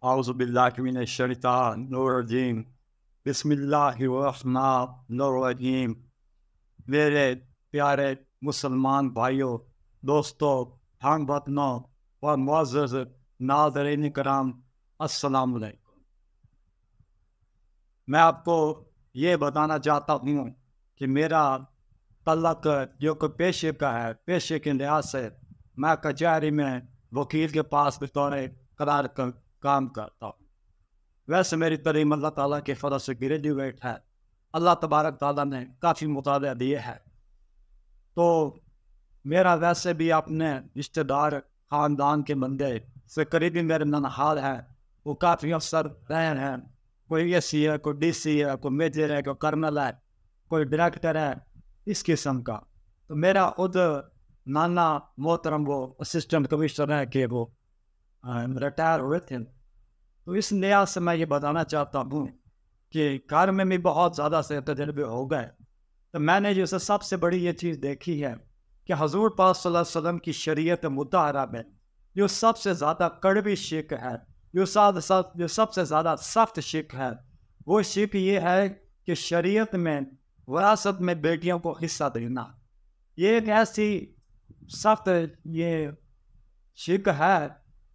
औज़ुबिल्लाहिमिनश्शैतानिर्रजीम बिस्मिल्लाहिर्रहमानिर्रहीम। मेरे प्यारे मुसलमान भाइयों, दोस्तों, हमवतनों व मुअज़्ज़ज़ नाज़रीन किराम, अस्सलाम वालेकुम। मैं आपको ये बताना चाहता हूँ कि मेरा तल्लक जो कि पेशे का है, पेशे के लिहाज से मैं कचहरी में वकील के पास बतौर करार का काम करता हूँ। वैसे मेरी तलीम अल्लाह ताला के फज़ल से ग्रेजुएट है। अल्लाह तबारक ताला ने काफ़ी मुताला दिए है। तो मेरा वैसे भी अपने रिश्तेदार ख़ानदान के बंदे से करीबी मेरे ननहाल हैं, वो काफ़ी अफसर रहे हैं। कोई एसी है, कोई डीसी है, कोई मेजर है, कोई कर्नल है, कोई डायरेक्टर है, इस किस्म का। तो मेरा खुद नाना मोहतरम वो असिस्टेंट कमिश्नर है कि वो रिटायर हुए थे। तो इस लिहाज से मैं ये बताना चाहता हूँ कि घर में भी बहुत ज़्यादा से तजर्बे हो गए। तो मैंने जैसे सबसे बड़ी ये चीज़ देखी है कि हजूर पाक सल्लल्लाहु अलैहि वसल्लम की शरीयत मुतहरा में जो सबसे ज़्यादा कड़वी शिक है, जो सबसे ज़्यादा सख्त शिक है, वो शिक ये है कि शरीयत में विरासत में बेटियों को हिस्सा देना। ये एक ऐसी सख्त ये शिक है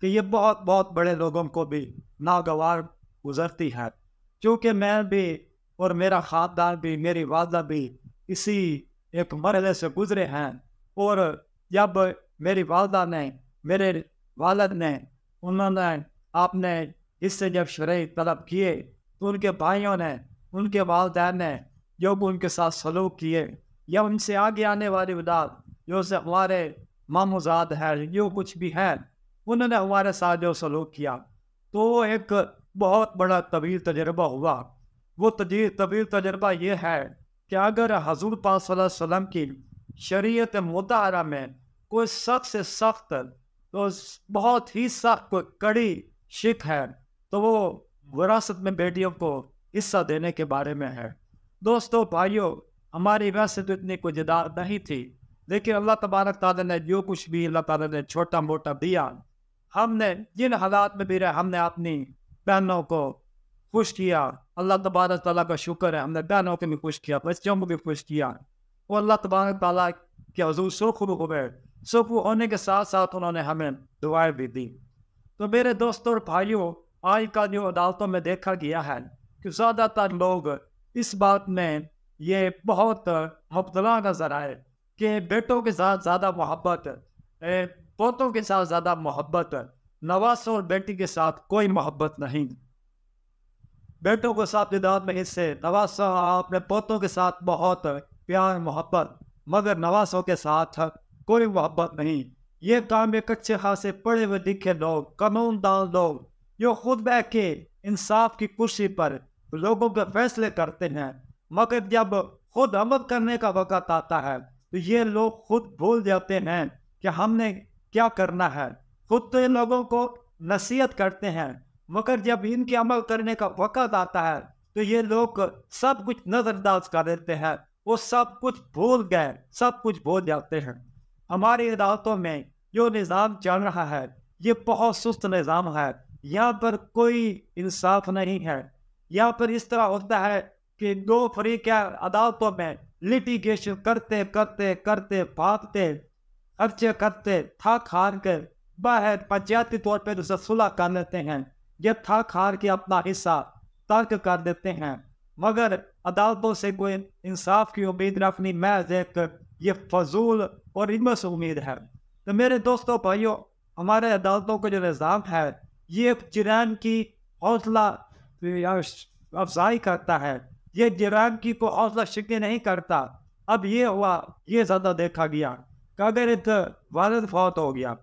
कि ये बहुत बहुत बड़े लोगों को भी नागवार गुजरती है। क्योंकि मैं भी और मेरा ख़ानदान भी, मेरी वालदा भी इसी एक मरहले से गुजरे हैं। और जब मेरी वालदा ने, मेरे वालिद ने, उन्होंने अपने हिस्से जब शरई तलब किए तो उनके भाइयों ने, उनके वालिदैन ने जो भी उनके साथ सलूक किए, या उनसे आगे आने वाली औलाद जो से हमारे मामूजाद है, जो कुछ भी है, उन्होंने हमारे साथ जो सलूक किया, तो वो एक बहुत बड़ा तवील तजर्बा हुआ। वो तवील तजर्बा ये है कि अगर हजूर पाक सल्लल्लाहु अलैहि वसल्लम की शरीयत मुतहरा में कोई सख्त से सख्त, तो बहुत ही सख्त कोई कड़ी शिक है, तो वो विरासत में बेटियों को हिस्सा देने के बारे में है। दोस्तों, भाइयों, हमारी वैसे तो इतनी कोई जदाद नहीं थी, लेकिन अल्लाह तबारक ताला ने जो कुछ भी अल्लाह ताला ने छोटा मोटा दिया, हमने जिन हालात में भी रहे, हमने अपनी बहनों को खुश किया। अल्लाह तबारक ताला का शुक्र है, हमने बहनों को भी खुश किया, बच्चों को भी खुश किया। और अल्लाह तबारक ताला के हुज़ूर सुरखरू हुए, सुरखरू होने के साथ साथ उन्होंने हमें दुआएं भी दी। तो मेरे दोस्तों और भाइयों, आज का जो अदालतों में देखा गया है कि ज़्यादातर लोग इस बात में ये बहुत मुब्तला नजर आए कि बेटों के साथ ज़्यादा मोहब्बत, पोतों के साथ ज़्यादा मोहब्बत, नवासों और बेटी के साथ कोई मोहब्बत नहीं। बेटों को साथ निदान में हिस्से, नवासों अपने पोतों के साथ बहुत प्यार मोहब्बत, मगर नवासों के साथ कोई मोहब्बत नहीं। ये काम एक अच्छे खासे पढ़े हुए लिखे लोग, कानूनदान लोग, जो खुद बैठ के इंसाफ की कुर्सी पर लोगों के फैसले करते हैं, मगर जब खुद अमल करने का वक़्त आता है तो ये लोग खुद भूल जाते हैं कि हमने क्या करना है। खुद तो इन लोगों को नसीहत करते हैं, मगर जब इनके अमल करने का वक़्त आता है तो ये लोग सब कुछ नज़रअंदाज कर देते हैं, वो सब कुछ भूल गए, सब कुछ भूल जाते हैं। हमारी अदालतों में जो निज़ाम चल रहा है, ये बहुत सुस्त निज़ाम है। यहाँ पर कोई इंसाफ नहीं है। यहाँ पर इस तरह होता है कि दो फरीक अदालतों में लिटिगेशन करते करते करते भागते, खर्चे करते, थक हार कर बाहर पंचायती तौर पर उसे सुलह कर लेते हैं, ये थक हार के अपना हिस्सा तर्क कर देते हैं, मगर अदालतों से कोई इंसाफ की उम्मीद रखनी महज एक ये फजूल और इनमें से उम्मीद है। तो मेरे दोस्तों भाइयों, हमारे अदालतों का जो निज़ाम है, ये जराइम की हौसला अफजाई करता है, ये जराइम की को हौसला शिकनी नहीं करता। अब ये हुआ, ये ज़्यादा देखा गया कि अगर एक वालिद फौत हो गया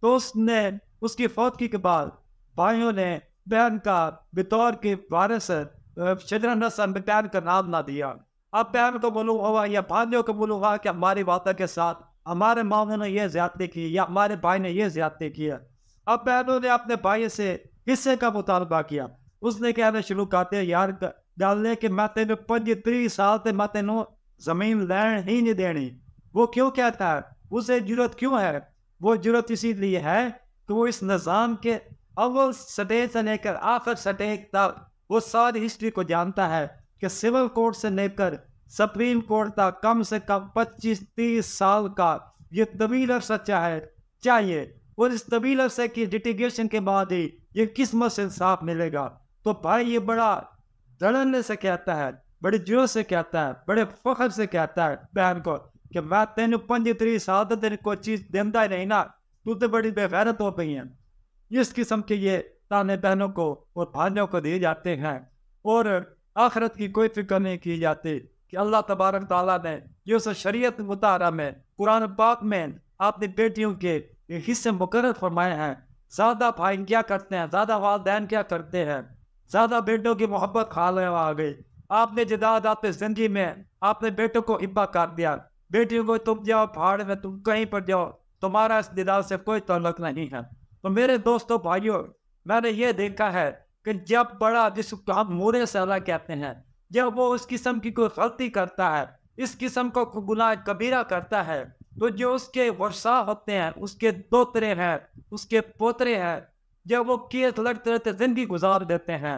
तो उसने उसकी फौतगी के बाद भाइयों ने बहन का बतौर के वारिस शजरा नस्ल बहन का नाम ना दिया। अब बहन को मालूम हुआ या भाइयों को मालूम हुआ कि हमारी वादा के साथ हमारे मामले ने यह ज्यादती की या हमारे भाई ने यह ज्यादती किया। अब बहनों ने अपने भाई से हिस्से का मुतालबा किया। उसने कहना शुरू करते यार डालने के मैं तेन 35 साल से मैं तेन जमीन लैन ही नहीं देनी। वो क्यों कहता है, उसे जरूरत क्यों है? वो जरूरत इसीलिए है कि वो इस निज़ाम के अव्वल स्टेज से लेकर आखिर स्टेज तक वो सारी हिस्ट्री को जानता है कि सिविल कोर्ट से लेकर सुप्रीम कोर्ट तक कम से कम 25-30 साल का ये तवील अरसा चाहिए और इस तवील अरसे की लिटिगेशन के बाद ही ये किस्मत से इंसाफ मिलेगा। तो भाई ये बड़ा धड़ल्ले से कहता है, बड़े जोर से कहता है, बड़े फख्र से कहता है बहन को कि मैं तेन 25-30 साल तो तेन कोई चीज देता ही नहीं ना, तू तो बड़ी बेगैरत हो गई है। इस किस्म के ये ताने बहनों को और भाइयों को दिए जाते हैं और आखिरत की कोई फिक्र नहीं की जाती कि अल्लाह तबारक ताला ने जो शरीयत मुताहरा में कुरान पाक में आपने बेटियों के हिस्से मुकर्रर फरमाए हैं। ज़्यादा भाई क्या करते हैं, ज़्यादा वालिदैन क्या करते हैं, ज़्यादा बेटों की मोहब्बत खाने आ गई। आपने जदाद आपने जिंदगी में आपने बेटों को हिब्बा कर दिया, बेटियों को तुम जाओ पहाड़ में, तुम कहीं पर जाओ, तुम्हारा इस जदाद से कोई ताल्लुक नहीं है। तो मेरे दोस्तों भाइयों, मैंने ये देखा है कि जब बड़ा जिसको हम मूरे साला कहते हैं, जब वो उस किस्म की कोई गलती करता है, इस किस्म को गुनाह कबीरा करता है, तो जो उसके वर्षा होते हैं, उसके दोतरे हैं, उसके पोतरे हैं, जब वो केस लड़ते रहते जिंदगी गुजार देते हैं,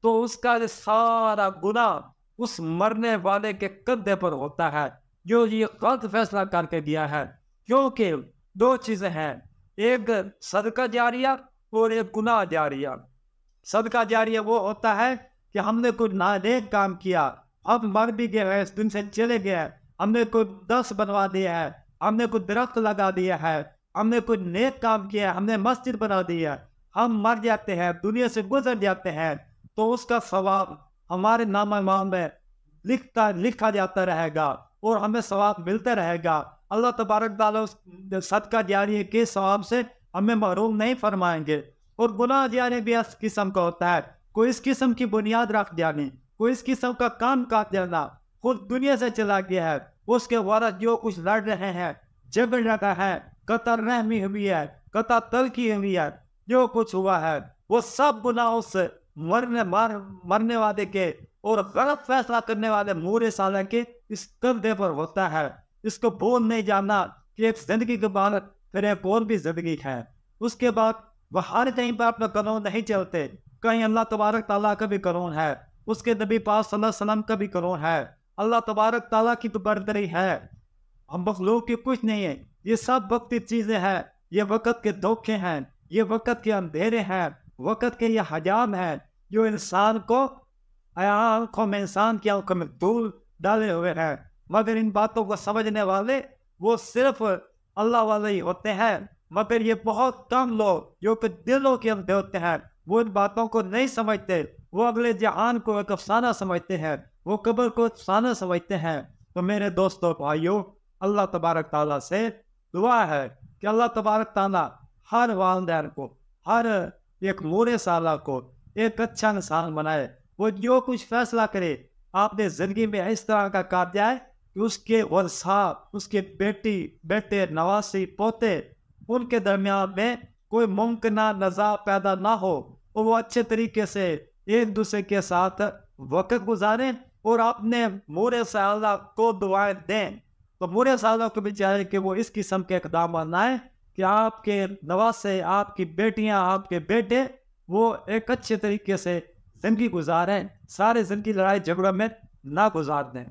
तो उसका सारा गुनाह उस मरने वाले के कंधे पर होता है जो ये गलत फैसला करके दिया है। क्योंकि दो चीजें हैं, एक सदका जारिया और एक गुनाह जारिया। सदका जारिया वो होता है कि हमने कोई नानेक काम किया, हम मर भी गए, इस दिन से चले गए, हमने कोई 10 बनवा दिया है, हमने कोई दरख्त लगा दिया है, हमने कोई नेक काम किया, हमने मस्जिद बना दी है, हम मर जाते हैं, दुनिया से गुजर जाते हैं, तो उसका सवाब हमारे नाम में लिखा जाता रहेगा और हमें सवाब मिलता रहेगा। अल्लाह तबारक ताला उस सदका जारिया के सवाब से हमें महरूम नहीं फरमाएंगे। और गुनाह जारिया भी इस किस्म का होता है, कोई इस किस्म की बुनियाद रख जाने, कोई इस किस्म का काम काट देना, खुद दुनिया से चला गया है, उसके वारा जो कुछ लड़ रहे हैं, झगड़ रहा है, कतर रहमी हुई है, कतर तलखी हुई है, जो कुछ हुआ है वो सब गुनाह उस मरने वाले के और गलत फैसला करने वाले मूरे साले के इस कंधे पर होता है। इसको भूल नहीं जाना कि एक जिंदगी के बाद फिर एक और भी जिंदगी है, उसके बाद वह हर कहीं पर अपना कानून नहीं चलते, कहीं अल्लाह तबारक ताला का भी कानून है, उसके नबी पाक सल्लल्लाहु अलैहि वसल्लम का भी कानून है, अल्लाह तबारक ताला की तो बरदरी है, हम मखलूक की कुछ नहीं है। ये सब वक्ती चीजें हैं, ये वक़्त के धोखे हैं, ये वक़्त के अंधेरे हैं, वक़्त के ये हजाम हैं जो इंसान को आंखों में, इंसान की आंखों में धूल डाले हुए हैं। मगर इन बातों को समझने वाले वो सिर्फ अल्लाह वाले ही होते हैं। मगर ये बहुत कम लोग जो कि दिलों के अंधे होते हैं, वो इन बातों को नहीं समझते, वो अगले जहान को एक अफसाना समझते हैं, वो कब्र को अफसाना समझते हैं। तो मेरे दोस्तों भाइयों, अल्लाह तबारक ताला से दुआ है कि अल्लाह तबारक ताला हर वालिदैन को, हर एक मूरे साला को एक अच्छा इंसान बनाए। वो जो कुछ फैसला करे आपने जिंदगी में इस तरह का कर जाए कि उसके वर्षा, उसके बेटे, नवासी, पोते, उनके दरमियान में कोई मुमकिन नज़ा पैदा ना हो और वो अच्छे तरीके से एक दूसरे के साथ वक्त गुजारें और अपने मूरे साला को दुआएं दें। तो मूरे सालों को भी चाहिए कि वो इस किस्म के इक़दाम बनाए कि आपके नवासे, आपकी बेटियां, आपके बेटे वो एक अच्छे तरीके से जिंदगी गुजारें, सारे जिंदगी लड़ाई झगड़ों में ना गुजार दें।